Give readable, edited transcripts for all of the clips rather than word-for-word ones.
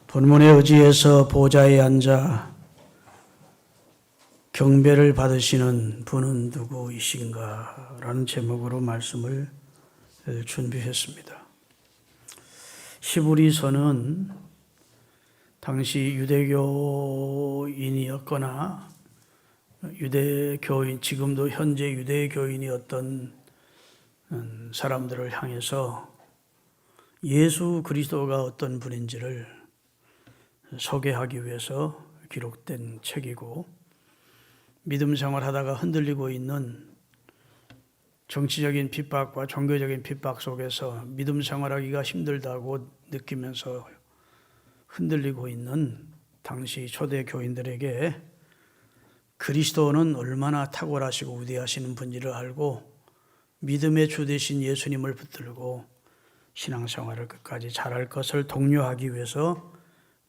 본문의 의지에서 보좌에 앉아 경배를 받으시는 분은 누구이신가? 라는 제목으로 말씀을 준비했습니다. 히브리서는 당시 유대교인이었거나 유대교인, 지금도 현재 유대교인이었던 사람들을 향해서 예수 그리스도가 어떤 분인지를 소개하기 위해서 기록된 책이고, 믿음 생활하다가 흔들리고 있는 정치적인 핍박과 종교적인 핍박 속에서 믿음 생활하기가 힘들다고 느끼면서 흔들리고 있는 당시 초대 교인들에게 그리스도는 얼마나 탁월하시고 위대하시는 분인지를 알고 믿음의 주 되신 예수님을 붙들고 신앙생활을 끝까지 잘할 것을 독려하기 위해서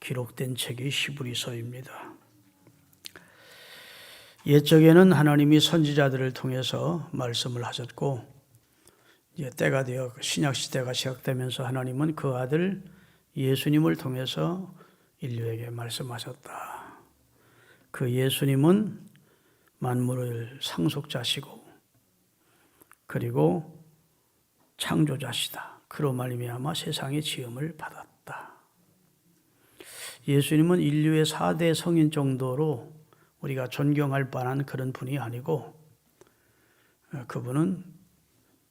기록된 책이 히브리서입니다. 옛적에는 하나님이 선지자들을 통해서 말씀을 하셨고, 이제 때가 되어 신약 시대가 시작되면서 하나님은 그 아들 예수님을 통해서 인류에게 말씀하셨다. 그 예수님은 만물을 상속자시고 그리고 창조자시다. 그로 말미암아 세상의 지음을 받았다. 예수님은 인류의 4대 성인 정도로 우리가 존경할 만한 그런 분이 아니고, 그분은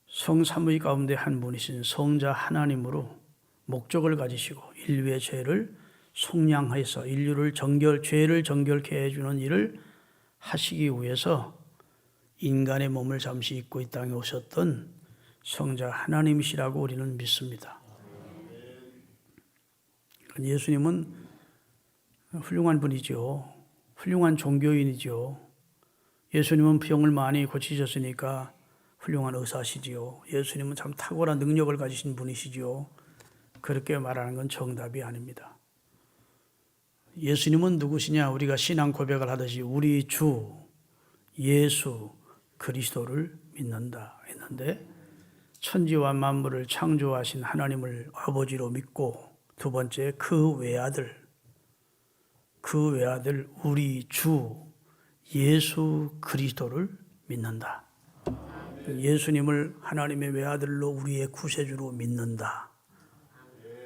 성삼위 가운데 한 분이신 성자 하나님으로 목적을 가지시고 인류의 죄를 속량해서 인류를 죄를 정결케 해주는 일을 하시기 위해서 인간의 몸을 잠시 입고 이 땅에 오셨던 성자 하나님이시라고 우리는 믿습니다. 예수님은 훌륭한 분이죠. 훌륭한 종교인이죠. 예수님은 병을 많이 고치셨으니까 훌륭한 의사시지요. 예수님은 참 탁월한 능력을 가지신 분이시지요. 그렇게 말하는 건 정답이 아닙니다. 예수님은 누구시냐? 우리가 신앙 고백을 하듯이 우리 주 예수 그리스도를 믿는다 했는데, 천지와 만물을 창조하신 하나님을 아버지로 믿고, 두 번째 그 외아들 우리 주 예수 그리스도를 믿는다. 예수님을 하나님의 외아들로 우리의 구세주로 믿는다.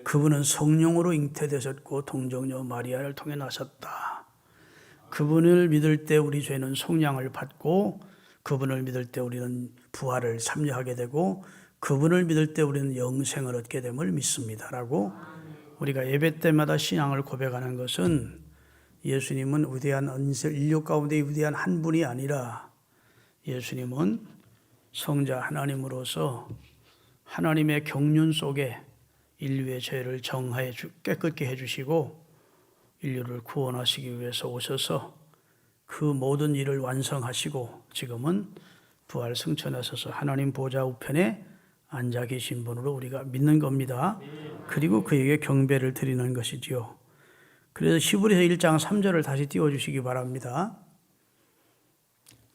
그분은 성령으로 잉태되셨고 동정녀 마리아를 통해 나셨다. 그분을 믿을 때 우리 죄는 속량을 받고, 그분을 믿을 때 우리는 부활을 참여하게 되고, 그분을 믿을 때 우리는 영생을 얻게 됨을 믿습니다라고 우리가 예배 때마다 신앙을 고백하는 것은, 예수님은 위대한 인류 가운데 위대한 한 분이 아니라 예수님은 성자 하나님으로서 하나님의 경륜 속에 인류의 죄를 정하여 깨끗게 해주시고 인류를 구원하시기 위해서 오셔서 그 모든 일을 완성하시고 지금은 부활 승천하셔서 하나님 보좌 우편에 앉아 계신 분으로 우리가 믿는 겁니다. 그리고 그에게 경배를 드리는 것이지요. 그래서 히브리서 1장 3절을 다시 띄워주시기 바랍니다.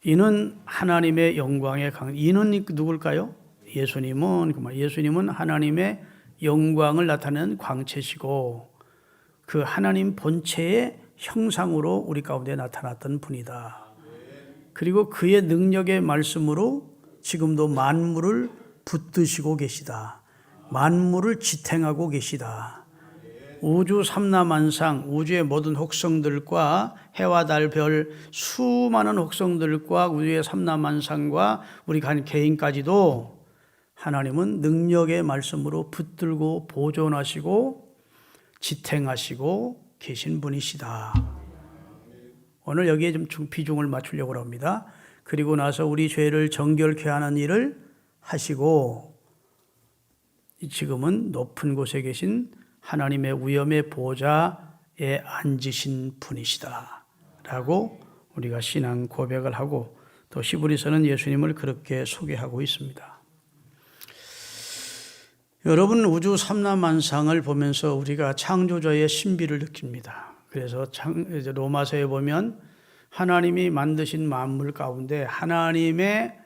이는 하나님의 영광의 이는 누굴까요? 예수님은 하나님의 영광을 나타내는 광채시고 그 하나님 본체의 형상으로 우리 가운데 나타났던 분이다. 그리고 그의 능력의 말씀으로 지금도 만물을 붙드시고 계시다. 만물을 지탱하고 계시다. 우주 삼라만상, 우주의 모든 혹성들과 해와 달, 별, 수많은 혹성들과 우주의 삼라만상과 우리 개인까지도 하나님은 능력의 말씀으로 붙들고 보존하시고 지탱하시고 계신 분이시다. 오늘 여기에 좀 비중을 맞추려고 합니다. 그리고 나서 우리 죄를 정결케 하는 일을 하시고 지금은 높은 곳에 계신 하나님의 위엄의 보좌에 앉으신 분이시다 라고 우리가 신앙 고백을 하고, 또 히브리서는 예수님을 그렇게 소개하고 있습니다. 여러분, 우주 삼라만상을 보면서 우리가 창조자의 신비를 느낍니다. 그래서 로마서에 보면 하나님이 만드신 만물 가운데 하나님의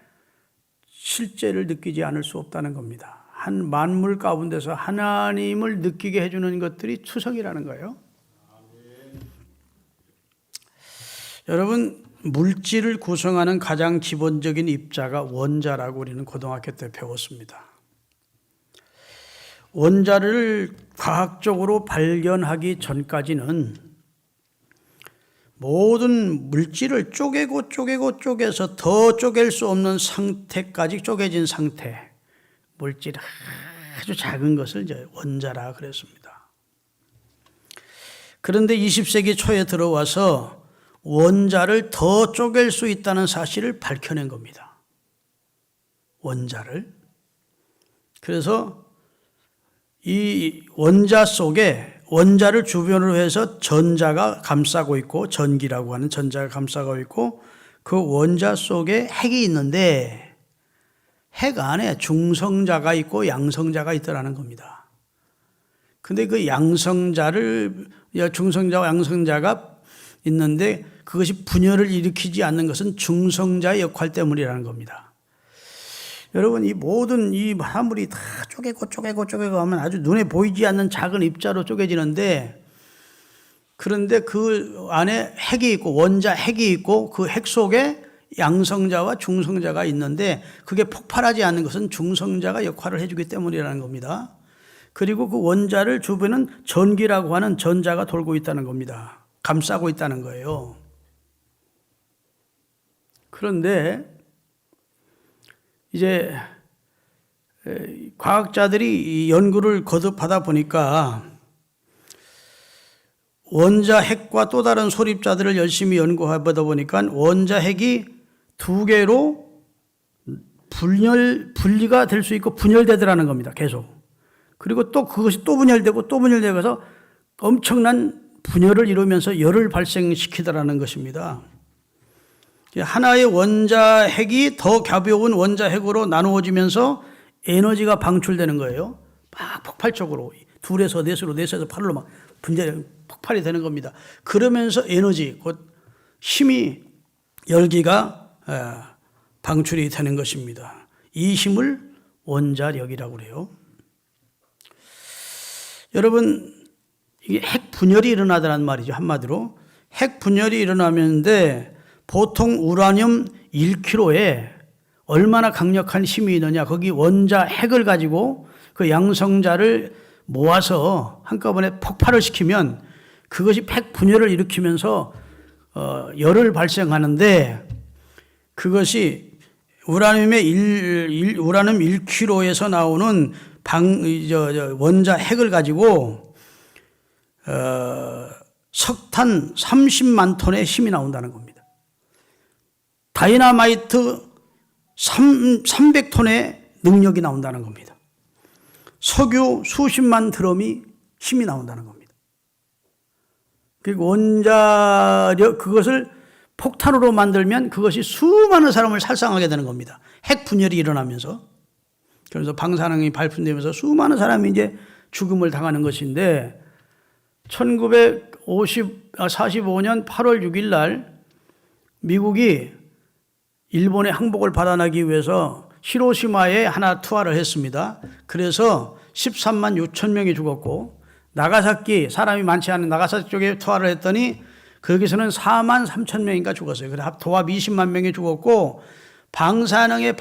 실제를 느끼지 않을 수 없다는 겁니다. 한 만물 가운데서 하나님을 느끼게 해주는 것들이 추석이라는 거예요. 여러분, 물질을 구성하는 가장 기본적인 입자가 원자라고 우리는 고등학교 때 배웠습니다. 원자를 과학적으로 발견하기 전까지는 모든 물질을 쪼개서 더 쪼갤 수 없는 상태까지 쪼개진 상태, 물질 아주 작은 것을 이제 원자라 그랬습니다. 그런데 20세기 초에 들어와서 원자를 더 쪼갤 수 있다는 사실을 밝혀낸 겁니다. 원자를. 그래서 이 원자 속에 원자를 주변으로 해서 전자가 감싸고 있고, 전기라고 하는 전자가 감싸고 있고, 그 원자 속에 핵이 있는데 핵 안에 중성자가 있고 양성자가 있더라는 겁니다. 근데 그 중성자와 양성자가 있는데 그것이 분열을 일으키지 않는 것은 중성자의 역할 때문이라는 겁니다. 여러분, 이 모든 이 화물이 다 쪼개고 하면 아주 눈에 보이지 않는 작은 입자로 쪼개지는데, 그런데 그 안에 핵이 있고, 원자 핵이 있고, 그 핵 속에 양성자와 중성자가 있는데 그게 폭발하지 않는 것은 중성자가 역할을 해주기 때문이라는 겁니다. 그리고 그 원자를 주변은 전기라고 하는 전자가 돌고 있다는 겁니다. 감싸고 있다는 거예요. 그런데 이제 과학자들이 연구를 거듭하다 보니까 원자 핵과 또 다른 소립자들을 열심히 연구하다 보니까 원자 핵이 두 개로 분리가 될 수 있고 분열되더라는 겁니다. 계속. 그리고 또 그것이 또 분열되고 해서 엄청난 분열을 이루면서 열을 발생시키더라는 것입니다. 하나의 원자 핵이 더 가벼운 원자 핵으로 나누어지면서 에너지가 방출되는 거예요. 막 폭발적으로 둘에서 넷에서 8로 막 폭발이 되는 겁니다. 그러면서 에너지, 곧 힘이, 열기가 방출이 되는 것입니다. 이 힘을 원자력이라고 그래요. 여러분, 이게 핵 분열이 일어나더란 말이죠. 한마디로 핵 분열이 일어나는데 보통 우라늄 1kg에 얼마나 강력한 힘이 있느냐, 거기 원자 핵을 가지고 그 양성자를 모아서 한꺼번에 폭발을 시키면 그것이 핵 분열을 일으키면서 열을 발생하는데, 그것이 우라늄 1kg에서 나오는 원자 핵을 가지고 석탄 30만 톤의 힘이 나온다는 겁니다. 다이나마이트 300톤의 능력이 나온다는 겁니다. 석유 수십만 드럼이 힘이 나온다는 겁니다. 그리고 원자력, 그것을 폭탄으로 만들면 그것이 수많은 사람을 살상하게 되는 겁니다. 핵 분열이 일어나면서. 그래서 방사능이 발噴되면서 수많은 사람이 이제 죽음을 당하는 것인데, 1945년 8월 6일 날 미국이 일본의 항복을 받아내기 위해서 히로시마에 하나 투하를 했습니다. 그래서 13만 6천 명이 죽었고, 나가사키, 사람이 많지 않은 나가사키 쪽에 투하를 했더니 거기서는 4만 3천 명인가 죽었어요. 그래서 도합 20만 명이 죽었고, 방사능에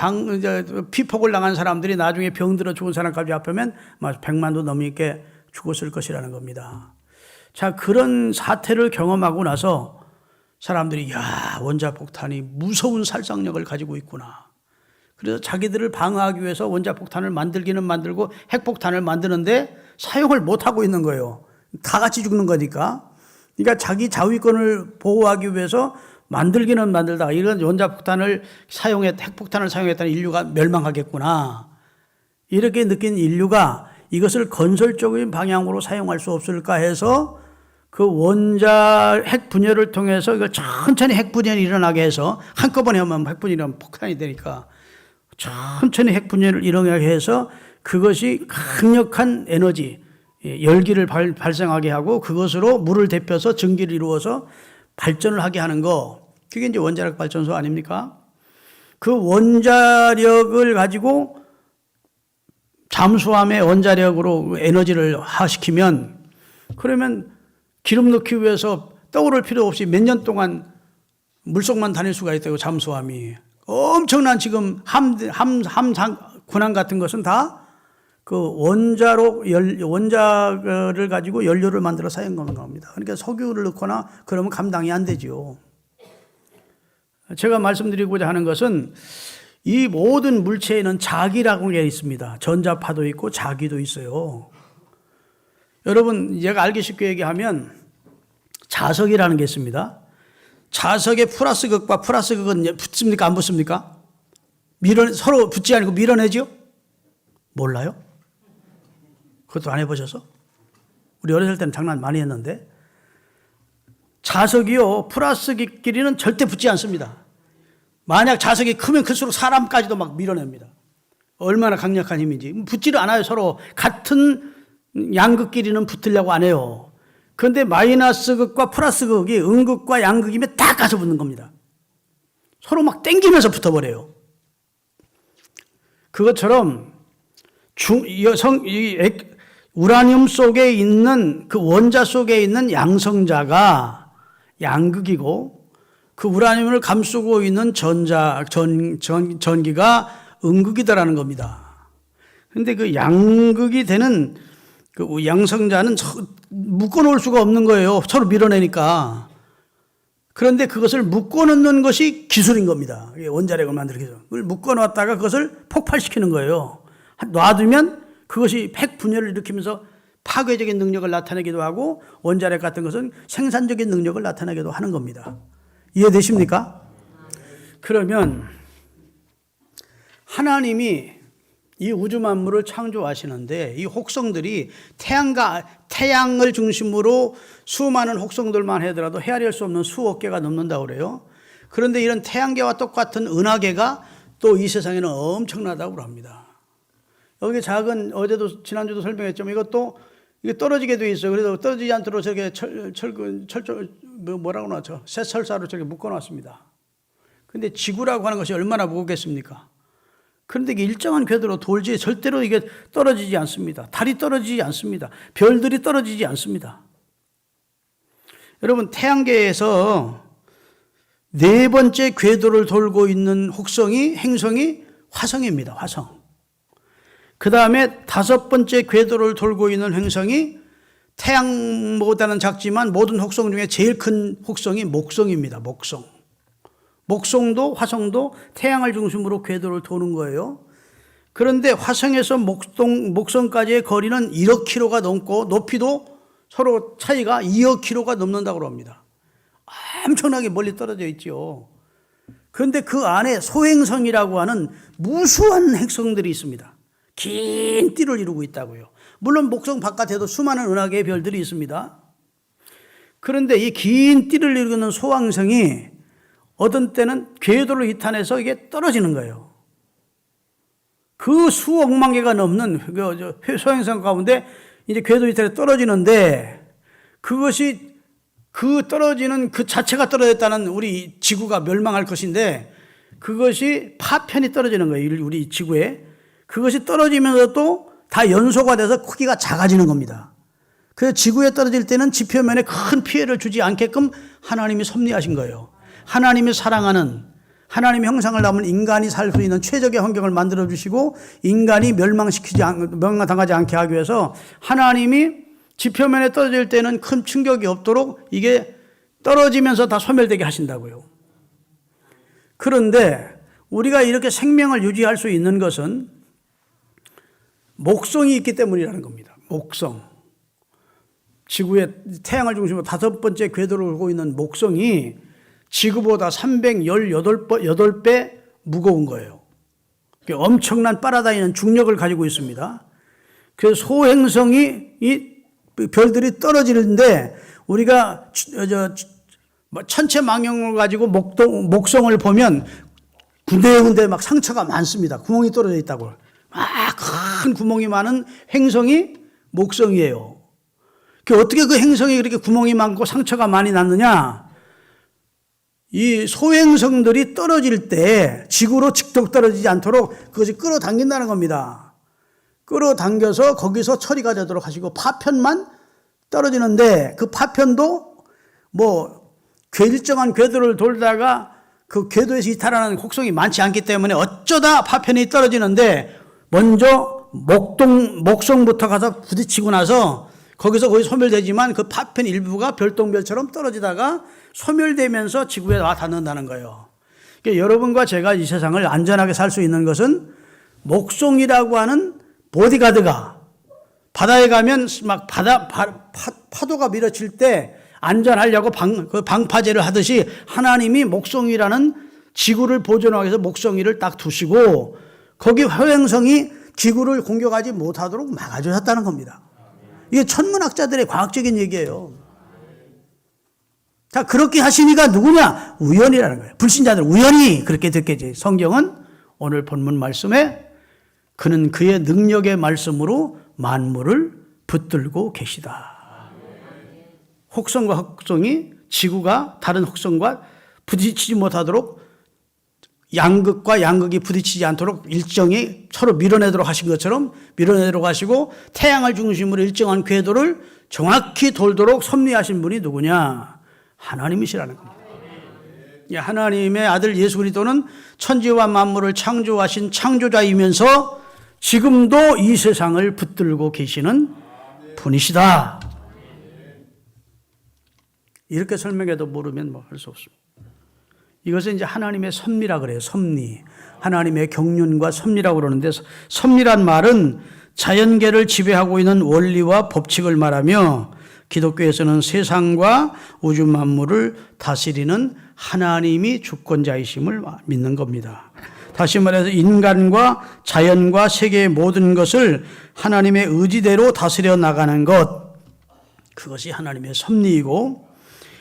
피폭을 당한 사람들이 나중에 병들어 죽은 사람까지 합하면 100만도 넘게 죽었을 것이라는 겁니다. 자, 그런 사태를 경험하고 나서 사람들이, 원자폭탄이 무서운 살상력을 가지고 있구나. 그래서 자기들을 방어하기 위해서 원자폭탄을 만들기는 만들고 핵폭탄을 만드는데 사용을 못하고 있는 거예요. 다 같이 죽는 거니까. 그러니까 자기 자위권을 보호하기 위해서 만들기는 만들다가 이런 핵폭탄을 사용했다는 인류가 멸망하겠구나. 이렇게 느낀 인류가 이것을 건설적인 방향으로 사용할 수 없을까 해서 그 원자 핵 분열을 통해서 이걸 천천히 핵 분열이 일어나게 해서, 한꺼번에 하면 핵 분열이면 폭탄이 되니까 천천히 핵 분열을 일어나게 해서 그것이 강력한 에너지, 열기를 발생하게 하고 그것으로 물을 데펴서 전기를 이루어서 발전을 하게 하는 거, 그게 이제 원자력 발전소 아닙니까? 그 원자력을 가지고 잠수함의 원자력으로 에너지를 하시키면, 그러면 기름 넣기 위해서 떠오를 필요 없이 몇 년 동안 물속만 다닐 수가 있다고, 잠수함이. 엄청난 지금 군함 같은 것은 다 그 원자를 가지고 연료를 만들어 사용하는 겁니다. 그러니까 석유를 넣거나 그러면 감당이 안 되죠. 제가 말씀드리고자 하는 것은 이 모든 물체에는 자기라고 하는 게 있습니다. 전자파도 있고 자기도 있어요. 여러분, 제가 알기 쉽게 얘기하면 자석이라는 게 있습니다. 자석의 플러스 극과 플러스 극은 붙습니까? 안 붙습니까? 서로 붙지 않고 밀어내죠? 몰라요? 그것도 안 해보셔서? 우리 어렸을 때는 장난 많이 했는데, 자석이요, 플러스 극끼리는 절대 붙지 않습니다. 만약 자석이 크면 클수록 사람까지도 막 밀어냅니다. 얼마나 강력한 힘인지. 붙지를 않아요. 서로 같은 양극끼리는 붙으려고 안 해요. 그런데 마이너스 극과 플러스 극이 음극과 양극이면 딱 가서 붙는 겁니다. 서로 막 땡기면서 붙어버려요. 그것처럼 우라늄 속에 있는 그 원자 속에 있는 양성자가 양극이고, 그 우라늄을 감싸고 있는 전기가 음극이다라는 겁니다. 그런데 그 양극이 되는 그 양성자는 묶어놓을 수가 없는 거예요. 서로 밀어내니까. 그런데 그것을 묶어놓는 것이 기술인 겁니다. 원자력을 만들기 위해서. 그걸 묶어놨다가 그것을 폭발시키는 거예요. 놔두면 그것이 핵분열을 일으키면서 파괴적인 능력을 나타내기도 하고, 원자력 같은 것은 생산적인 능력을 나타내기도 하는 겁니다. 이해되십니까? 그러면 하나님이 이 우주 만물을 창조하시는데, 이 혹성들이 태양을 중심으로 수많은 혹성들만 하더라도 헤아릴 수 없는 수억 개가 넘는다고 그래요. 그런데 이런 태양계와 똑같은 은하계가 또 이 세상에는 엄청나다고 합니다. 여기 작은, 어제도 지난주도 설명했지만 이게 떨어지게 돼 있어요. 그래서 떨어지지 않도록 저게 뭐라고 나죠? 쇠철사로 저렇게 묶어놨습니다. 근데 지구라고 하는 것이 얼마나 무겁겠습니까? 그런데 이게 일정한 궤도로 돌지 절대로 이게 떨어지지 않습니다. 달이 떨어지지 않습니다. 별들이 떨어지지 않습니다. 여러분, 태양계에서 네 번째 궤도를 돌고 있는 행성이 화성입니다. 화성. 그 다음에 다섯 번째 궤도를 돌고 있는 행성이 태양보다는 작지만 모든 혹성 중에 제일 큰 혹성이 목성입니다. 목성도 화성도 태양을 중심으로 궤도를 도는 거예요. 그런데 화성에서 목성까지의 거리는 1억 킬로가 넘고, 높이도 서로 차이가 2억 킬로가 넘는다고 합니다. 엄청나게 멀리 떨어져 있죠. 그런데 그 안에 소행성이라고 하는 무수한 행성들이 있습니다. 긴 띠를 이루고 있다고요. 물론 목성 바깥에도 수많은 은하계의 별들이 있습니다. 그런데 이 긴 띠를 이루는 소행성이 어떤 때는 궤도를 이탈해서 이게 떨어지는 거예요. 그 수억만 개가 넘는 소행성 가운데 이제 궤도 이탈에 떨어지는데, 그것이 그 떨어지는 그 자체가 떨어졌다는 우리 지구가 멸망할 것인데, 그것이 파편이 떨어지는 거예요. 우리 지구에. 그것이 떨어지면서 또 다 연소가 돼서 크기가 작아지는 겁니다. 그래서 지구에 떨어질 때는 지표면에 큰 피해를 주지 않게끔 하나님이 섭리하신 거예요. 하나님이 사랑하는, 하나님의 형상을 담은 인간이 살 수 있는 최적의 환경을 만들어 주시고, 인간이 멸망당하지 않게 하기 위해서 하나님이 지표면에 떨어질 때는 큰 충격이 없도록 이게 떨어지면서 다 소멸되게 하신다고요. 그런데 우리가 이렇게 생명을 유지할 수 있는 것은 목성이 있기 때문이라는 겁니다. 목성. 지구의 태양을 중심으로 다섯 번째 궤도를 돌고 있는 목성이 지구보다 318배 무거운 거예요. 엄청난 빨아다니는 중력을 가지고 있습니다. 그래서 소행성이, 이 별들이 떨어지는데, 우리가 천체망형을 가지고 목성을 보면 군데군데 막 상처가 많습니다. 구멍이 떨어져 있다고. 큰 구멍이 많은 행성이 목성이에요. 어떻게 그 행성이 그렇게 구멍이 많고 상처가 많이 났느냐? 이 소행성들이 떨어질 때 지구로 직접 떨어지지 않도록 그것이 끌어당긴다는 겁니다. 끌어당겨서 거기서 처리가 되도록 하시고, 파편만 떨어지는데, 그 파편도 일정한 궤도를 돌다가 그 궤도에서 이탈하는 곡성이 많지 않기 때문에 어쩌다 파편이 떨어지는데 먼저 목성부터 가서 부딪히고 나서 거기서 거의 소멸되지만 그 파편 일부가 별똥별처럼 떨어지다가 소멸되면서 지구에 와 닿는다는 거예요. 그러니까 여러분과 제가 이 세상을 안전하게 살 수 있는 것은 목성이라고 하는 보디가드가 바다에 가면 막 파도가 밀어칠 때 안전하려고 방파제를 하듯이 하나님이 목성이라는 지구를 보존하기 위해서 목성이를 딱 두시고 거기 화행성이 지구를 공격하지 못하도록 막아주셨다는 겁니다. 이게 천문학자들의 과학적인 얘기예요. 자, 그렇게 하시니까 누구냐? 우연이라는 거예요. 불신자들은 우연히 그렇게 듣겠지. 성경은 오늘 본문 말씀에 그는 그의 능력의 말씀으로 만물을 붙들고 계시다. 혹성과 혹성이 지구가 다른 혹성과 부딪히지 못하도록 양극과 양극이 부딪히지 않도록 일정히 서로 밀어내도록 하신 것처럼 밀어내도록 하시고 태양을 중심으로 일정한 궤도를 정확히 돌도록 섭리하신 분이 누구냐? 하나님이시라는 겁니다. 하나님의 아들 예수 그리스도는 천지와 만물을 창조하신 창조자이면서 지금도 이 세상을 붙들고 계시는 분이시다. 이렇게 설명해도 모르면 뭐 할 수 없습니다. 이것은 이제 하나님의 섭리라 그래요. 섭리. 하나님의 경륜과 섭리라고 그러는데 섭리란 말은 자연계를 지배하고 있는 원리와 법칙을 말하며 기독교에서는 세상과 우주 만물을 다스리는 하나님이 주권자이심을 믿는 겁니다. 다시 말해서 인간과 자연과 세계의 모든 것을 하나님의 의지대로 다스려 나가는 것, 그것이 하나님의 섭리이고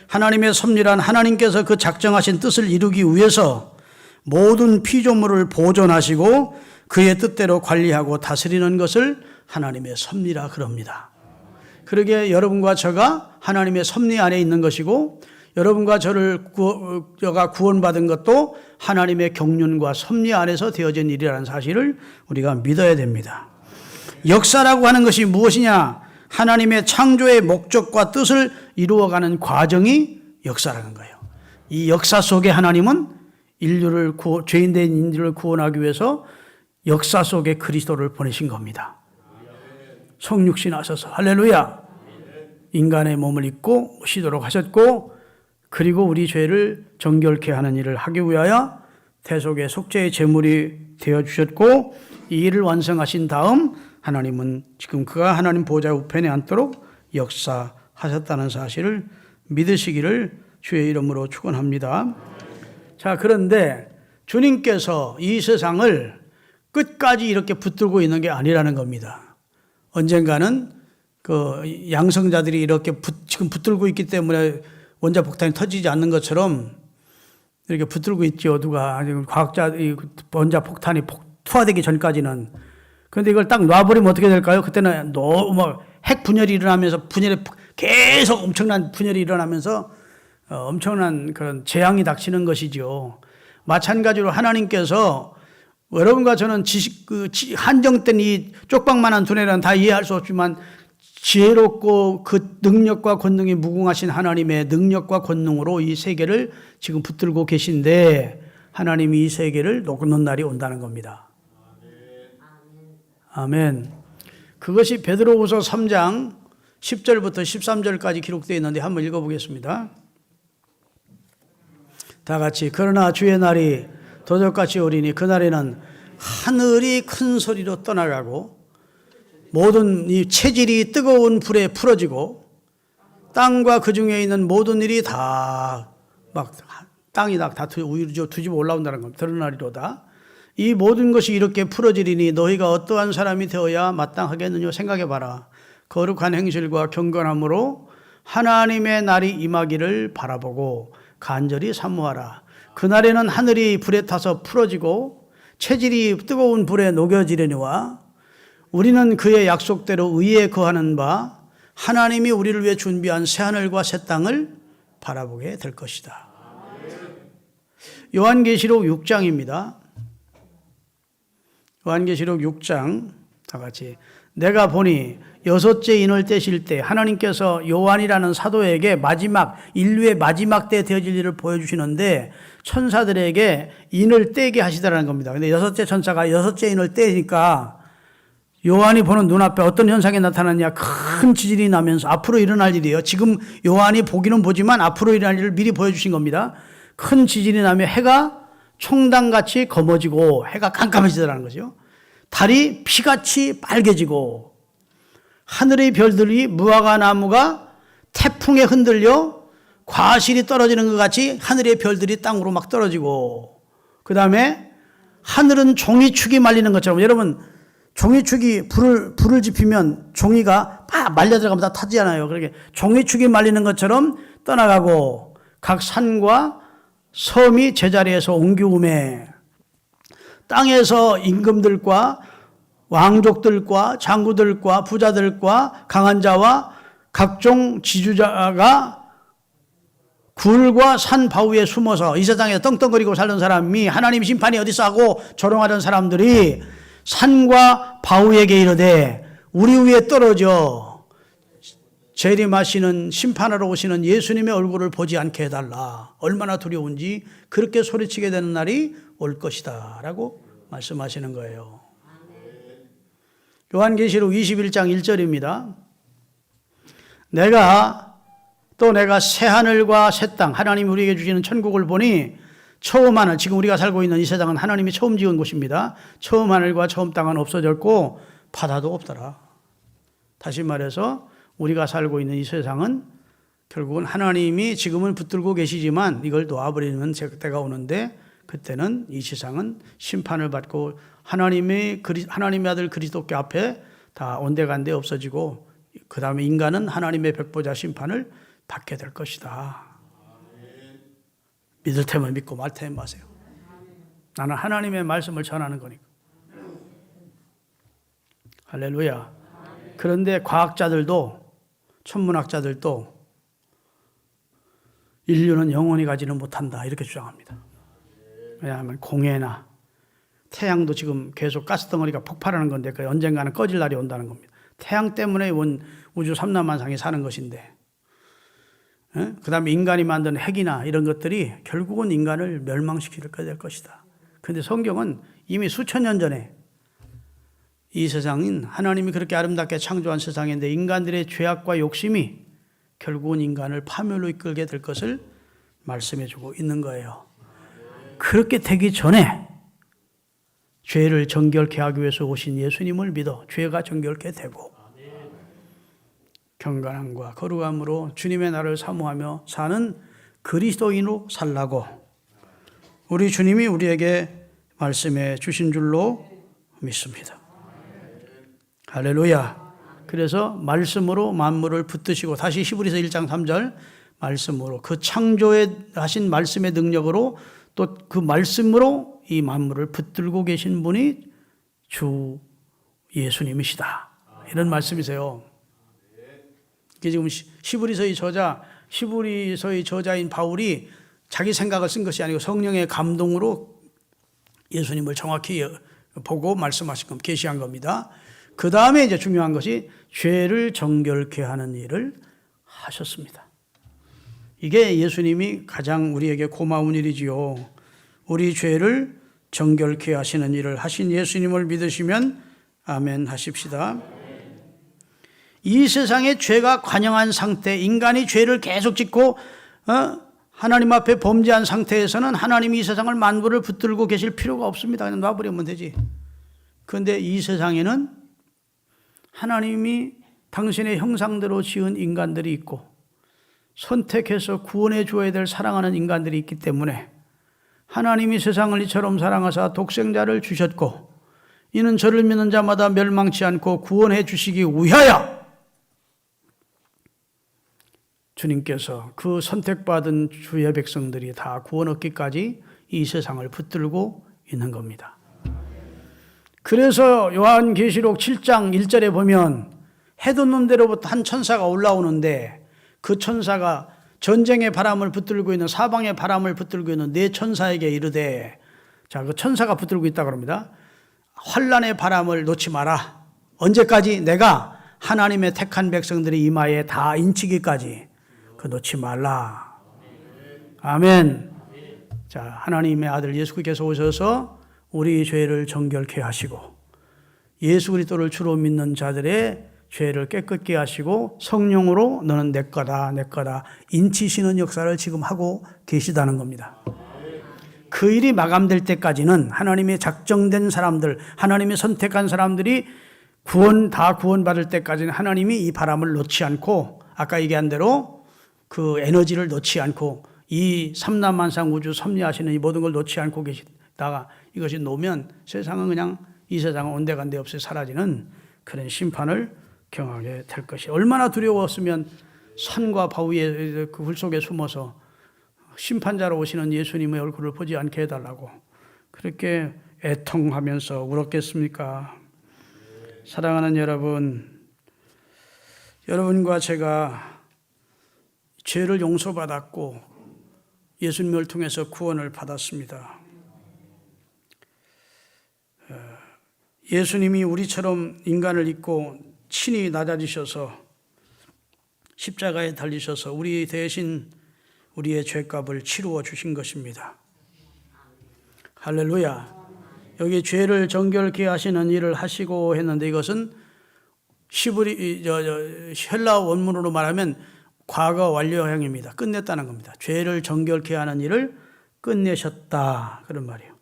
하나님의 섭리란 하나님께서 그 작정하신 뜻을 이루기 위해서 모든 피조물을 보존하시고 그의 뜻대로 관리하고 다스리는 것을 하나님의 섭리라 그럽니다. 그러게 여러분과 저가 하나님의 섭리 안에 있는 것이고 여러분과 저가 구원받은 것도 하나님의 경륜과 섭리 안에서 되어진 일이라는 사실을 우리가 믿어야 됩니다. 역사라고 하는 것이 무엇이냐? 하나님의 창조의 목적과 뜻을 이루어가는 과정이 역사라는 거예요. 이 역사 속에 하나님은 죄인된 인류를 구원하기 위해서 역사 속에 그리스도를 보내신 겁니다. 성육신 하셔서 할렐루야. 인간의 몸을 입고 오시도록 하셨고 그리고 우리 죄를 정결케 하는 일을 하기 위하여 대속의 속죄의 제물이 되어주셨고 이 일을 완성하신 다음 하나님은 지금 그가 하나님 보좌 우편에 앉도록 역사하셨다는 사실을 믿으시기를 주의 이름으로 축원합니다. 자, 그런데 주님께서 이 세상을 끝까지 이렇게 붙들고 있는 게 아니라는 겁니다. 언젠가는 그 양성자들이 이렇게 지금 붙들고 있기 때문에 원자 폭탄이 터지지 않는 것처럼 이렇게 붙들고 있죠. 누가 과학자 원자 폭탄이 투하되기 전까지는. 그런데 이걸 딱 놔버리면 어떻게 될까요? 그때는 너무 핵 분열이 일어나면서 계속 엄청난 분열이 일어나면서 엄청난 그런 재앙이 닥치는 것이죠. 마찬가지로 하나님께서 여러분과 저는 한정된 이 쪽방만한 두뇌는 다 이해할 수 없지만 지혜롭고 그 능력과 권능이 무궁하신 하나님의 능력과 권능으로 이 세계를 지금 붙들고 계신데 하나님이 이 세계를 놓는 날이 온다는 겁니다. 아멘. 그것이 베드로후서 3장 10절부터 13절까지 기록되어 있는데 한번 읽어보겠습니다. 다 같이. 그러나 주의 날이 도적같이 오리니 그날에는 하늘이 큰 소리로 떠나가고 모든 이 체질이 뜨거운 불에 풀어지고 땅과 그 중에 있는 모든 일이 다 막 땅이 다 뒤집어 올라온다는 겁니다. 드러나리로다. 이 모든 것이 이렇게 풀어지리니 너희가 어떠한 사람이 되어야 마땅하겠느냐 생각해봐라. 거룩한 행실과 경건함으로 하나님의 날이 임하기를 바라보고 간절히 사모하라. 그날에는 하늘이 불에 타서 풀어지고 체질이 뜨거운 불에 녹여지려니와 우리는 그의 약속대로 의에 거하는 바 하나님이 우리를 위해 준비한 새하늘과 새 땅을 바라보게 될 것이다. 요한계시록 6장입니다. 요한계시록 6장 다 같이. 내가 보니 여섯째 인을 떼실 때 하나님께서 요한이라는 사도에게 마지막 인류의 마지막 때 되어질 일을 보여주시는데 천사들에게 인을 떼게 하시더라는 겁니다. 근데 여섯째 천사가 여섯째 인을 떼니까 요한이 보는 눈앞에 어떤 현상이 나타났냐? 큰 지진이 나면서 앞으로 일어날 일이에요. 지금 요한이 보기는 보지만 앞으로 일어날 일을 미리 보여주신 겁니다. 큰 지진이 나며 해가 총당같이 검어지고 해가 깜깜해지더라는 거죠. 달이 피같이 빨개지고 하늘의 별들이 무화과 나무가 태풍에 흔들려 과실이 떨어지는 것 같이 하늘의 별들이 땅으로 막 떨어지고, 그 다음에 하늘은 종이축이 말리는 것처럼, 여러분 종이축이 불을 지피면 종이가 팍 말려 들어가면 다 타지잖아요. 그렇게 종이축이 말리는 것처럼 떠나가고 각 산과 섬이 제자리에서 옮기우매 땅에서 임금들과 왕족들과 장구들과 부자들과 강한 자와 각종 지주자가 굴과 산 바위에 숨어서 이 세상에 떵떵거리고 살던 사람이 하나님 심판이 어디서 하고 조롱하던 사람들이 산과 바위에게 이르되 우리 위에 떨어져 재림하시는 심판하러 오시는 예수님의 얼굴을 보지 않게 해달라. 얼마나 두려운지 그렇게 소리치게 되는 날이 올 것이다 라고 말씀하시는 거예요. 요한계시록 21장 1절입니다. 내가 새하늘과 새 땅, 하나님이 우리에게 주시는 천국을 보니 처음 하늘, 지금 우리가 살고 있는 이 세상은 하나님이 처음 지은 곳입니다. 처음 하늘과 처음 땅은 없어졌고 바다도 없더라. 다시 말해서 우리가 살고 있는 이 세상은 결국은 하나님이 지금은 붙들고 계시지만 이걸 놓아버리는 때가 오는데, 그때는 이 세상은 심판을 받고 하나님의 아들 그리스도께 앞에 다 온데간데 없어지고, 그 다음에 인간은 하나님의 백보자 심판을 받게 될 것이다. 믿을 테면 믿고 말 테면 마세요. 나는 하나님의 말씀을 전하는 거니까. 할렐루야. 그런데 과학자들도, 천문학자들도 인류는 영원히 가지는 못한다 이렇게 주장합니다. 왜냐하면 공해나 태양도 지금 계속 가스덩어리가 폭발하는 건데 그 언젠가는 꺼질 날이 온다는 겁니다. 태양 때문에 온 우주 삼라만상이 사는 것인데, 그 다음에 인간이 만든 핵이나 이런 것들이 결국은 인간을 멸망시키게 될 것이다. 그런데 성경은 이미 수천 년 전에 이 세상은 하나님이 그렇게 아름답게 창조한 세상인데 인간들의 죄악과 욕심이 결국은 인간을 파멸로 이끌게 될 것을 말씀해주고 있는 거예요. 그렇게 되기 전에 죄를 정결케 하기 위해서 오신 예수님을 믿어 죄가 정결케 되고 경건함과 거룩함으로 주님의 나라를 사모하며 사는 그리스도인으로 살라고 우리 주님이 우리에게 말씀해 주신 줄로 믿습니다. 할렐루야. 그래서 말씀으로 만물을 붙드시고, 다시 히브리서 1장 3절 말씀으로, 그 창조에 하신 말씀의 능력으로 또 그 말씀으로 이 만물을 붙들고 계신 분이 주 예수님이시다. 이런 말씀이세요. 이게 지금 히브리서의 저자인 바울이 자기 생각을 쓴 것이 아니고 성령의 감동으로 예수님을 정확히 보고 말씀하신 것, 계시한 겁니다. 그 다음에 이제 중요한 것이 죄를 정결케 하는 일을 하셨습니다. 이게 예수님이 가장 우리에게 고마운 일이지요. 우리 죄를 정결케 하시는 일을 하신 예수님을 믿으시면 아멘 하십시다. 이 세상에 죄가 관영한 상태, 인간이 죄를 계속 짓고 하나님 앞에 범죄한 상태에서는 하나님이 이 세상을 만물을 붙들고 계실 필요가 없습니다. 그냥 놔버리면 되지. 그런데 이 세상에는 하나님이 당신의 형상대로 지은 인간들이 있고 선택해서 구원해 주어야 될 사랑하는 인간들이 있기 때문에 하나님이 세상을 이처럼 사랑하사 독생자를 주셨고 이는 저를 믿는 자마다 멸망치 않고 구원해 주시기 위하여 주님께서 그 선택받은 주의 백성들이 다 구원 얻기까지 이 세상을 붙들고 있는 겁니다. 그래서 요한계시록 7장 1절에 보면 해 돋는 데로부터 한 천사가 올라오는데 그 천사가 전쟁의 바람을 붙들고 있는, 사방의 바람을 붙들고 있는 네 천사에게 이르되, 자, 그 천사가 붙들고 있다고 합니다. 환란의 바람을 놓지 마라. 언제까지? 내가 하나님의 택한 백성들의 이마에 다 인치기까지 그 놓지 말라. 아멘. 자, 하나님의 아들 예수 그리스도께서 오셔서 우리 죄를 정결케 하시고 예수 그리스도를 주로 믿는 자들의 죄를 깨끗게 하시고 성령으로 너는 내 거다 내 거다 인치시는 역사를 지금 하고 계시다는 겁니다. 그 일이 마감될 때까지는 하나님의 작정된 사람들, 하나님의 선택한 사람들이 다 구원받을 때까지는 하나님이 이 바람을 놓지 않고 아까 얘기한 대로 그 에너지를 놓지 않고 이 삼라만상 우주 섭리하시는 이 모든 걸 놓지 않고 계시다가 이것이 놓으면 세상은 그냥 이 세상은 온데간데 없이 사라지는 그런 심판을 경하게 될 것이. 얼마나 두려웠으면 산과 바위의 그 굴 속에 숨어서 심판자로 오시는 예수님의 얼굴을 보지 않게 해달라고 그렇게 애통하면서 울었겠습니까? 사랑하는 여러분, 여러분과 제가 죄를 용서받았고 예수님을 통해서 구원을 받았습니다. 예수님이 우리처럼 인간을 입고 친히 낮아지셔서 십자가에 달리셔서 우리 대신 우리의 죄값을 치루어 주신 것입니다. 할렐루야. 여기 죄를 정결케 하시는 일을 하시고 했는데 이것은 헬라 원문으로 말하면 과거 완료형입니다. 끝냈다는 겁니다. 죄를 정결케 하는 일을 끝내셨다. 그런 말이에요.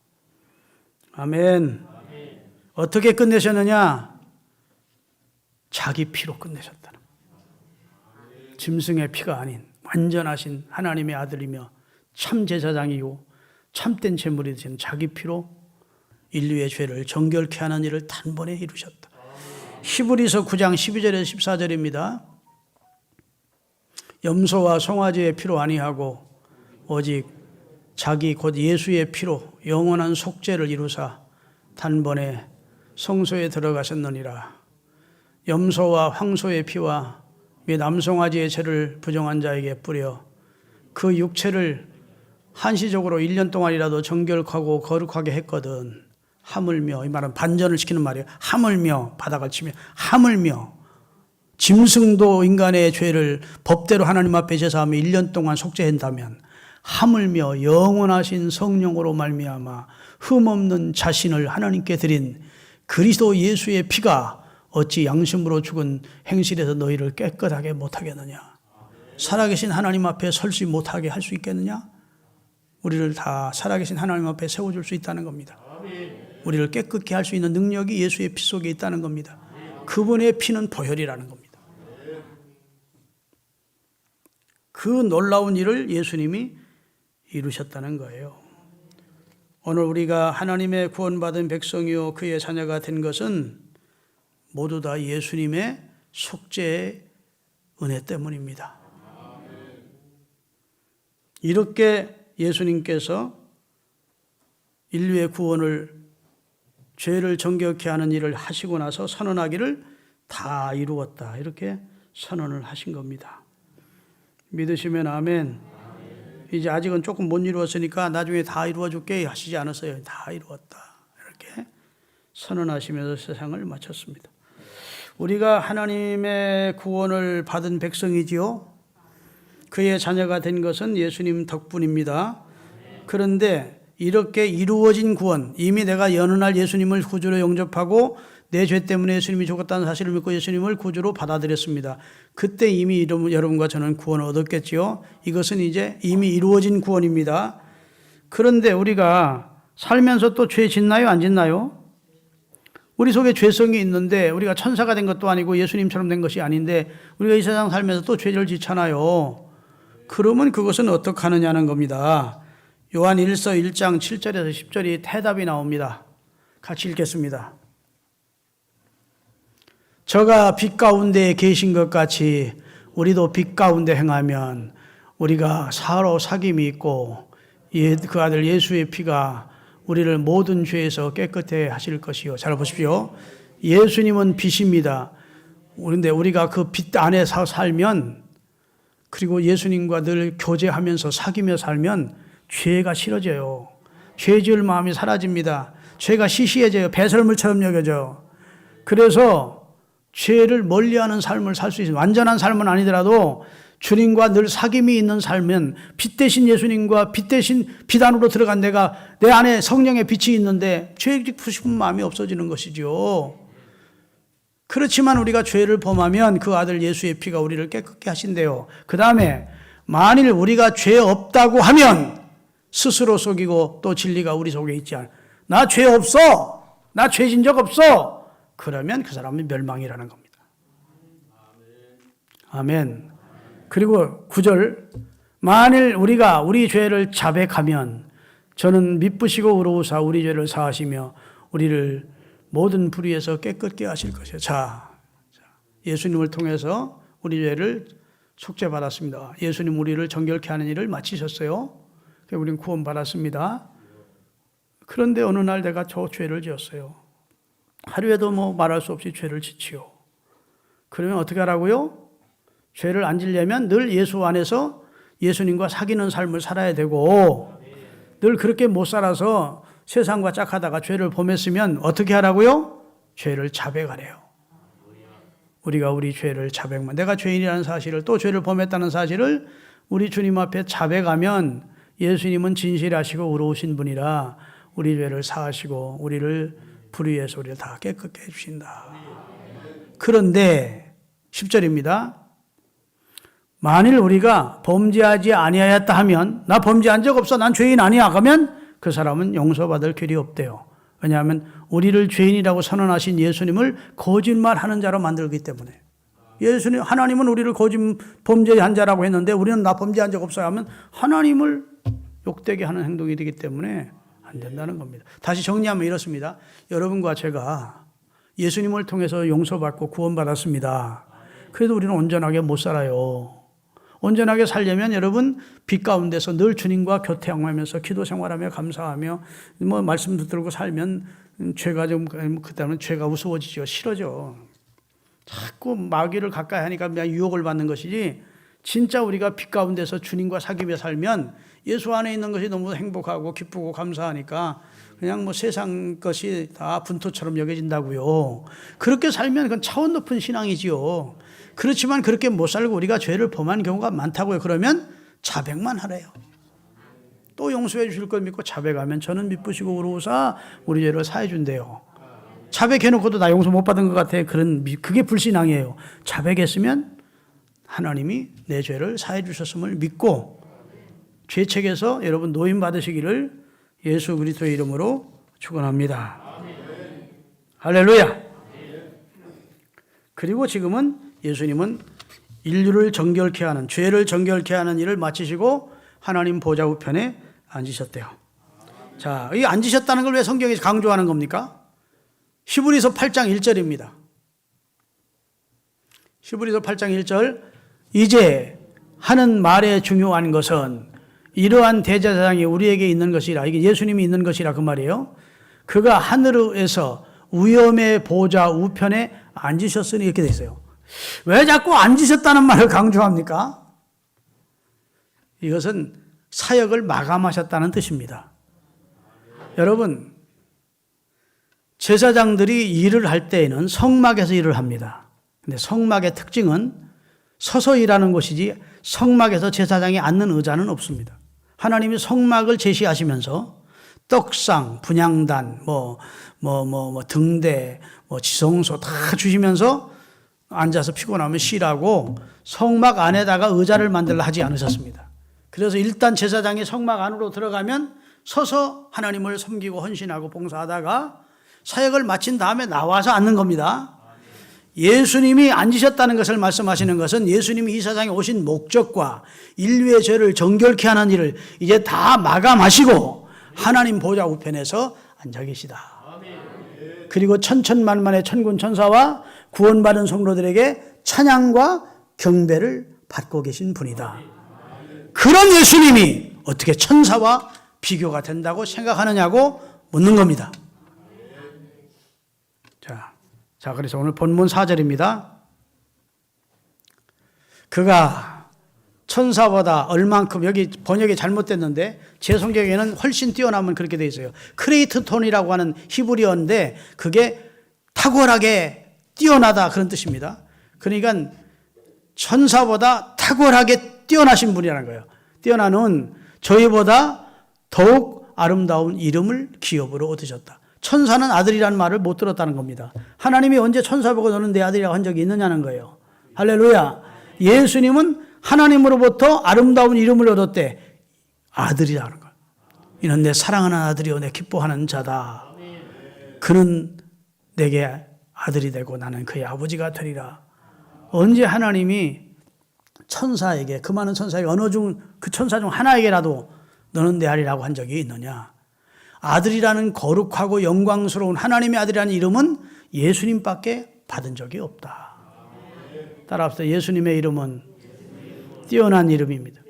아멘. 어떻게 끝내셨느냐? 자기 피로 끝내셨다는 거예요. 짐승의 피가 아닌 완전하신 하나님의 아들이며 참 제사장이고 참된 제물이 되신 자기 피로 인류의 죄를 정결케 하는 일을 단번에 이루셨다. 히브리서 9장 12절에서 14절입니다. 염소와 송아지의 피로 아니하고 오직 자기 곧 예수의 피로 영원한 속죄를 이루사 단번에 성소에 들어가셨느니라. 염소와 황소의 피와 및 남송아지의 죄를 부정한 자에게 뿌려 그 육체를 한시적으로 1년 동안이라도 정결하고 거룩하게 했거든. 하물며, 이 말은 반전을 시키는 말이에요. 하물며, 바닥을 치며 하물며 짐승도 인간의 죄를 법대로 하나님 앞에 제사하며 1년 동안 속죄한다면 하물며 영원하신 성령으로 말미암아 흠없는 자신을 하나님께 드린 그리스도 예수의 피가 어찌 양심으로 죽은 행실에서 너희를 깨끗하게 못하겠느냐? 살아계신 하나님 앞에 설지 못하게 할 수 있겠느냐? 우리를 다 살아계신 하나님 앞에 세워줄 수 있다는 겁니다. 우리를 깨끗게 할 수 있는 능력이 예수의 피 속에 있다는 겁니다. 그분의 피는 보혈이라는 겁니다. 그 놀라운 일을 예수님이 이루셨다는 거예요. 오늘 우리가 하나님의 구원받은 백성이요 그의 자녀가 된 것은 모두 다 예수님의 속죄의 은혜 때문입니다. 이렇게 예수님께서 인류의 구원을 죄를 정결케 하는 일을 하시고 나서 선언하기를 다 이루었다. 이렇게 선언을 하신 겁니다. 믿으시면 아멘. 이제 아직은 조금 못 이루었으니까 나중에 다 이루어줄게 하시지 않았어요. 다 이루었다. 이렇게 선언하시면서 세상을 마쳤습니다. 우리가 하나님의 구원을 받은 백성이지요. 그의 자녀가 된 것은 예수님 덕분입니다. 그런데 이렇게 이루어진 구원, 이미 내가 여느 날 예수님을 구주로 영접하고 내 죄 때문에 예수님이 죽었다는 사실을 믿고 예수님을 구주로 받아들였습니다. 그때 이미 여러분과 저는 구원을 얻었겠지요. 이것은 이제 이미 이루어진 구원입니다. 그런데 우리가 살면서 또 죄 짓나요? 안 짓나요? 우리 속에 죄성이 있는데 우리가 천사가 된 것도 아니고 예수님처럼 된 것이 아닌데 우리가 이 세상 살면서 또 죄를 짓잖아요. 그러면 그것은 어떻게 하느냐는 겁니다. 요한 1서 1장 7절에서 10절이 대답이 나옵니다. 같이 읽겠습니다. 저가 빛 가운데 계신 것 같이 우리도 빛 가운데 행하면 우리가 서로 사귐이 있고 그 아들 예수의 피가 우리를 모든 죄에서 깨끗해 하실 것이요. 잘 보십시오. 예수님은 빛입니다. 그런데 우리가 그 빛 안에 살면 그리고 예수님과 늘 교제하면서 사귀며 살면 죄가 싫어져요. 죄 지을 마음이 사라집니다. 죄가 시시해져요. 배설물처럼 여겨져. 그래서 죄를 멀리하는 삶을 살 수 있습니다. 완전한 삶은 아니더라도 주님과 늘 사귐이 있는 삶은 빛 대신 예수님과 빛 대신 빛 안으로 들어간 내가 내 안에 성령의 빛이 있는데 죄 짓고 싶은 마음이 없어지는 것이죠. 그렇지만 우리가 죄를 범하면 그 아들 예수의 피가 우리를 깨끗게 하신대요. 그 다음에 만일 우리가 죄 없다고 하면 스스로 속이고 또 진리가 우리 속에 있지 않아. 나 죄 없어. 나 죄 진 적 없어. 그러면 그 사람은 멸망이라는 겁니다. 아멘. 그리고 9절, 만일 우리가 우리 죄를 자백하면 저는 미쁘시고 의로우사 우리 죄를 사하시며 우리를 모든 불의에서 깨끗게 하실 것이에요. 자, 예수님을 통해서 우리 죄를 속죄받았습니다. 예수님 우리를 정결케 하는 일을 마치셨어요. 우리는 구원받았습니다. 그런데 어느 날 내가 저 죄를 지었어요. 하루에도 말할 수 없이 죄를 짓지요. 그러면 어떻게 하라고요? 죄를 안 지려면 늘 예수 안에서 예수님과 사귀는 삶을 살아야 되고, 늘 그렇게 못 살아서 세상과 짝하다가 죄를 범했으면 어떻게 하라고요? 죄를 자백하래요. 우리가 우리 죄를 자백만, 내가 죄인이라는 사실을, 또 죄를 범했다는 사실을 우리 주님 앞에 자백하면 예수님은 진실하시고 의로우신 분이라 우리 죄를 사하시고 우리를 불의에서 우리를 다 깨끗게 해주신다. 그런데 10절입니다. 만일 우리가 범죄하지 아니하였다 하면, 나 범죄한 적 없어, 난 죄인 아니야, 그러면 그 사람은 용서받을 길이 없대요. 왜냐하면 우리를 죄인이라고 선언하신 예수님을 거짓말하는 자로 만들기 때문에. 예수님, 하나님은 우리를 범죄한 자라고 했는데 우리는 나 범죄한 적 없어요 하면 하나님을 욕되게 하는 행동이 되기 때문에 안 된다는 겁니다. 다시 정리하면 이렇습니다. 여러분과 제가 예수님을 통해서 용서받고 구원받았습니다. 그래도 우리는 온전하게 못 살아요. 온전하게 살려면 여러분 빛 가운데서 늘 주님과 교태하면서 기도 생활하며 감사하며 말씀 듣고 살면 죄가 그다음에 죄가 우스워지죠. 싫어져. 자꾸 마귀를 가까이 하니까 그냥 유혹을 받는 것이지, 진짜 우리가 빛 가운데서 주님과 사귐에 살면 예수 안에 있는 것이 너무 행복하고 기쁘고 감사하니까 그냥 세상 것이 다 분토처럼 여겨진다고요. 그렇게 살면 그건 차원 높은 신앙이지요. 그렇지만 그렇게 못 살고 우리가 죄를 범한 경우가 많다고요. 그러면 자백만 하래요. 또 용서해 주실 걸 믿고 자백하면 저는 미쁘시고 의로우사 우리 죄를 사해 준대요. 자백해놓고도 나 용서 못 받은 것 같아. 그게 불신앙이에요. 자백했으면 하나님이 내 죄를 사해 주셨음을 믿고 죄책에서 여러분 노임 받으시기를 예수 그리스도의 이름으로 축원합니다. 할렐루야. 그리고 지금은 예수님은 인류를 정결케 하는, 죄를 정결케 하는 일을 마치시고 하나님 보좌 우편에 앉으셨대요. 자, 이 앉으셨다는 걸 왜 성경이 강조하는 겁니까? 히브리서 8장 1절입니다. 히브리서 8장 1절, 이제 하는 말의 중요한 것은 이러한 대제사장이 우리에게 있는 것이라, 이게 예수님이 있는 것이라 그 말이에요. 그가 하늘에서 위엄의 보좌 우편에 앉으셨으니 이렇게 돼 있어요. 왜 자꾸 앉으셨다는 말을 강조합니까? 이것은 사역을 마감하셨다는 뜻입니다. 여러분, 제사장들이 일을 할 때에는 성막에서 일을 합니다. 근데 성막의 특징은 서서 일하는 곳이지 성막에서 제사장이 앉는 의자는 없습니다. 하나님이 성막을 제시하시면서 떡상, 분향단, 등대, 지성소 다 주시면서 앉아서 피곤하면 쉬라고 성막 안에다가 의자를 만들라 하지 않으셨습니다. 그래서 일단 제사장이 성막 안으로 들어가면 서서 하나님을 섬기고 헌신하고 봉사하다가 사역을 마친 다음에 나와서 앉는 겁니다. 예수님이 앉으셨다는 것을 말씀하시는 것은 예수님이 이 세상에 오신 목적과 인류의 죄를 정결케 하는 일을 이제 다 마감하시고 하나님 보좌 우편에서 앉아 계시다. 그리고 천천만만의 천군 천사와 구원받은 성도들에게 찬양과 경배를 받고 계신 분이다. 그런 예수님이 어떻게 천사와 비교가 된다고 생각하느냐고 묻는 겁니다. 자, 그래서 오늘 본문 4절입니다. 그가 천사보다 얼만큼, 여기 번역이 잘못됐는데 제 성경에는 훨씬 뛰어나면 그렇게 돼 있어요. 크레이트톤이라고 하는 히브리어인데 그게 탁월하게 뛰어나다 그런 뜻입니다. 그러니까 천사보다 탁월하게 뛰어나신 분이라는 거예요. 뛰어나는 저희보다 더욱 아름다운 이름을 기업으로 얻으셨다. 천사는 아들이라는 말을 못 들었다는 겁니다. 하나님이 언제 천사 보고 너는 내 아들이라고 한 적이 있느냐는 거예요. 할렐루야. 예수님은 하나님으로부터 아름다운 이름을 얻었대. 아들이라는 거예요. 이는 내 사랑하는 아들이요 내 기뻐하는 자다. 그는 내게 아들이 되고 나는 그의 아버지가 되리라. 언제 하나님이 천사에게, 그 많은 천사에게 어느 중 그 천사 중 하나에게라도 너는 내 아들이라고 한 적이 있느냐? 아들이라는 거룩하고 영광스러운 하나님의 아들이라는 이름은 예수님밖에 받은 적이 없다. 따라합시다. 예수님의 이름은 뛰어난 이름입니다.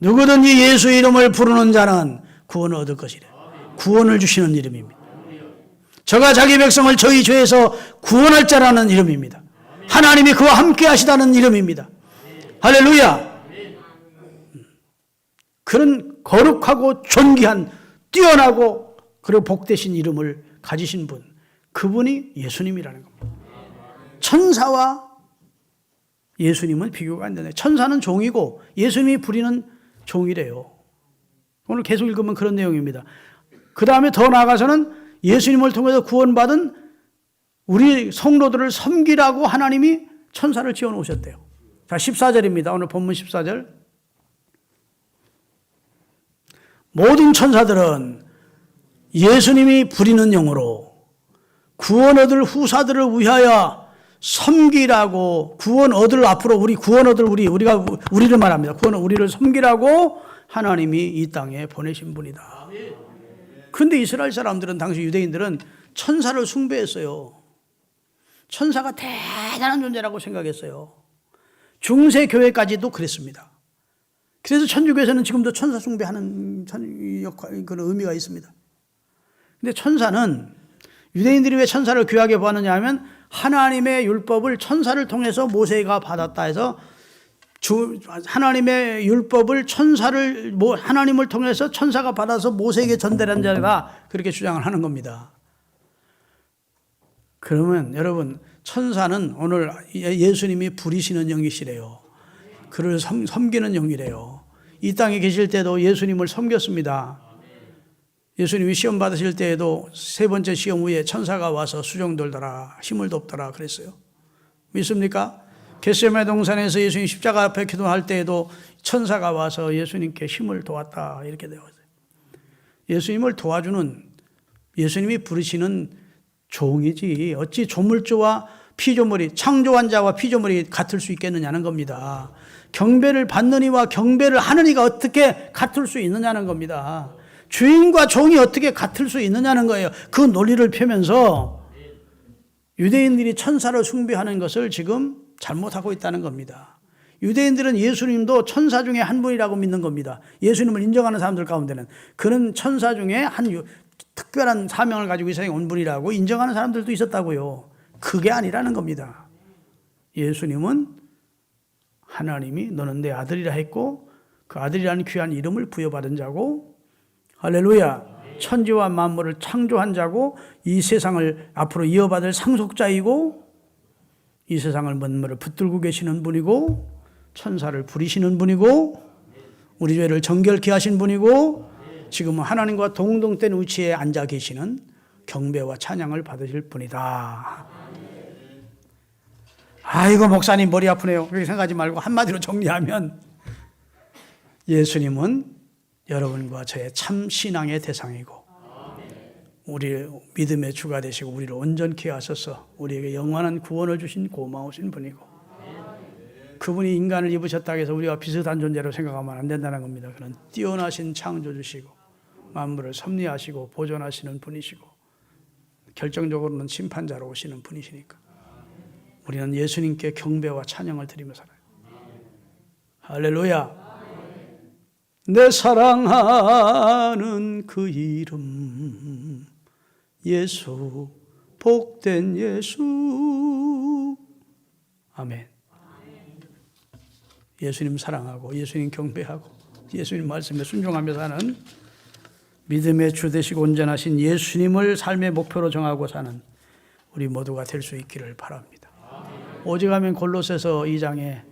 누구든지 예수 이름을 부르는 자는 구원을 얻을 것이래. 구원을 주시는 이름입니다. 저가 자기 백성을 저희 죄에서 구원할 자라는 이름입니다. 하나님이 그와 함께 하시다는 이름입니다. 할렐루야. 그런 거룩하고 존귀한 뛰어나고 그리고 복되신 이름을 가지신 분, 그분이 예수님이라는 겁니다. 천사와 예수님은 비교가 안 되네. 천사는 종이고 예수님이 부리는 종이래요. 오늘 계속 읽으면 그런 내용입니다. 그 다음에 더 나아가서는 예수님을 통해서 구원받은 우리 성도들을 섬기라고 하나님이 천사를 지어놓으셨대요. 자, 14절입니다. 오늘 본문 14절. 모든 천사들은 예수님이 부리는 영으로 구원 얻을 후사들을 위하여 섬기라고, 구원 얻을 앞으로 우리 구원 얻을 우리가 우리를 말합니다. 구원 우리를 섬기라고 하나님이 이 땅에 보내신 분이다. 그런데 이스라엘 사람들은, 당시 유대인들은 천사를 숭배했어요. 천사가 대단한 존재라고 생각했어요. 중세 교회까지도 그랬습니다. 그래서 천주교에서는 지금도 천사 숭배하는 그런 의미가 있습니다. 근데 천사는, 유대인들이 왜 천사를 귀하게 보았느냐 하면 하나님의 율법을 천사를 통해서 모세가 받았다 해서 하나님의 율법을 하나님을 통해서 천사가 받아서 모세에게 전달한 자가 그렇게 주장을 하는 겁니다. 그러면 여러분, 천사는 오늘 예수님이 부리시는 영이시래요. 그를 섬기는 영이래요. 이 땅에 계실 때도 예수님을 섬겼습니다. 예수님이 시험 받으실 때에도 세 번째 시험 후에 천사가 와서 수종 돌더라, 힘을 돕더라 그랬어요. 믿습니까? 겟세마네 동산에서 예수님 십자가 앞에 기도할 때에도 천사가 와서 예수님께 힘을 도왔다 이렇게 되어 있어요. 예수님을 도와주는, 예수님이 부르시는 종이지 어찌 조물주와 피조물이, 창조한 자와 피조물이 같을 수 있겠느냐는 겁니다. 경배를 받는 이와 경배를 하는 이가 어떻게 같을 수 있느냐는 겁니다. 주인과 종이 어떻게 같을 수 있느냐는 거예요. 그 논리를 펴면서 유대인들이 천사를 숭배하는 것을 지금 잘못하고 있다는 겁니다. 유대인들은 예수님도 천사 중에 한 분이라고 믿는 겁니다. 예수님을 인정하는 사람들 가운데는 그는 천사 중에 한 특별한 사명을 가지고 이 세상에 온 분이라고 인정하는 사람들도 있었다고요. 그게 아니라는 겁니다. 예수님은 하나님이 너는 내 아들이라 했고 그 아들이라는 귀한 이름을 부여받은 자고, 할렐루야, 천지와 만물을 창조한 자고 이 세상을 앞으로 이어받을 상속자이고 이 세상을 만물을 붙들고 계시는 분이고 천사를 부리시는 분이고 우리 죄를 정결케 하신 분이고 지금은 하나님과 동등된 위치에 앉아 계시는 경배와 찬양을 받으실 분이다. 아이고 목사님 머리 아프네요. 그렇게 생각하지 말고 한마디로 정리하면 예수님은 여러분과 저의 참 신앙의 대상이고 우리 믿음의 주가 되시고 우리를 온전케 하셔서 우리에게 영원한 구원을 주신 고마우신 분이고 그분이 인간을 입으셨다고 해서 우리와 비슷한 존재로 생각하면 안 된다는 겁니다. 그는 뛰어나신 창조주시고 만물을 섭리하시고 보존하시는 분이시고 결정적으로는 심판자로 오시는 분이시니까 우리는 예수님께 경배와 찬양을 드리며 살아요. 할렐루야. 내 사랑하는 그 이름 예수, 복된 예수. 아멘. 예수님 사랑하고 예수님 경배하고 예수님 말씀에 순종하며 사는 믿음의 주 되시고 온전하신 예수님을 삶의 목표로 정하고 사는 우리 모두가 될 수 있기를 바랍니다. 오직하면 골로새서 2장에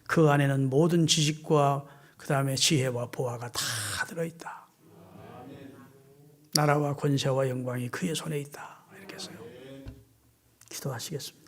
그 안에는 모든 지식과 그 다음에 지혜와 보화가 다 들어있다. 나라와 권세와 영광이 그의 손에 있다. 이렇게 해서요. 기도하시겠습니다.